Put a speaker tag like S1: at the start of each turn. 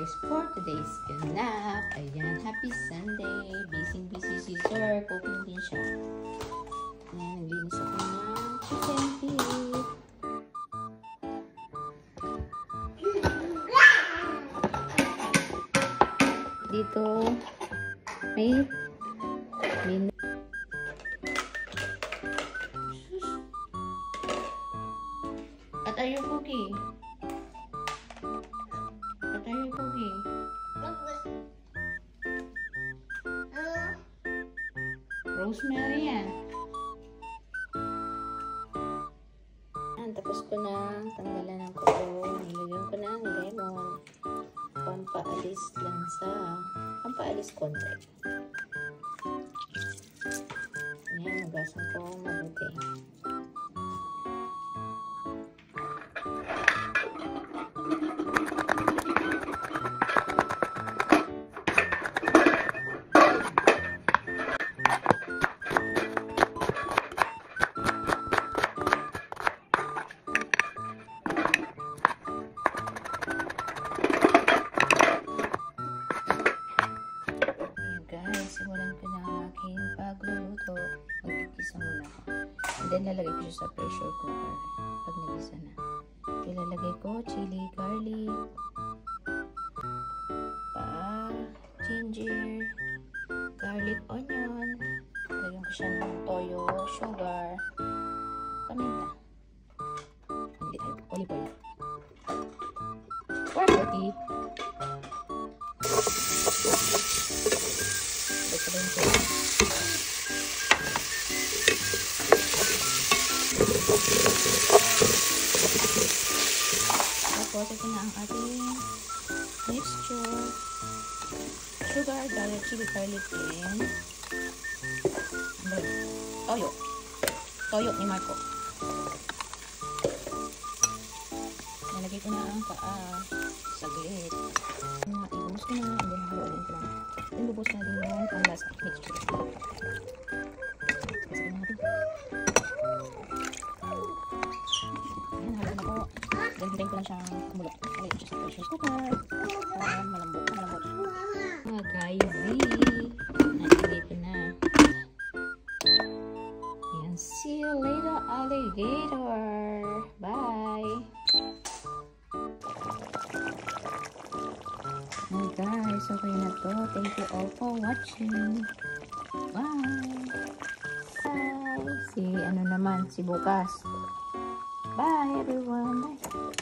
S1: guys for today's ganap. Ayan, happy Sunday. Busy si Sir. Cooking din siya. Ayan, naglinis ako ng chicken feet. Dito, may What are you cooking? What are you cooking? Rosemary yan. Tapos ko na tanggalan ng kuko. Nilagyan ko ng lemon. Pampaalis konti. Ayan, magasan ko mabuti. Simulan ko na ang aking pagluluto. Mag-igisa muna ako. And then, lalagay ko siya sa pressure cooker. Pag nagisa na. Ilalagay ko chili, garlic, ginger, garlic, onion. Lagyan ko siya ng toyo, sugar, paminta. Olive oil. Warpoti. Tapos ito na ang ating mixture. Sugar, garlic, chili, garlic, and toyo ni Marco. Nalagay ko na ang paa. Saglit. Ibubos ko na. And then haluin ko lang. Then bubos na din yung panglasa mixture. Kasi natin. Ayan, haluin ako. Then hintayin ko lang siyang kumulok. Nalagay ko siya sa pressure cooker. Para malambot. Mga guys, nalagay ko na. Ayan, see you later, alligator. Bye. Hi guys, okay na to. Thank you all for watching. Bye. Bye. Si bukas. Bye everyone. Bye.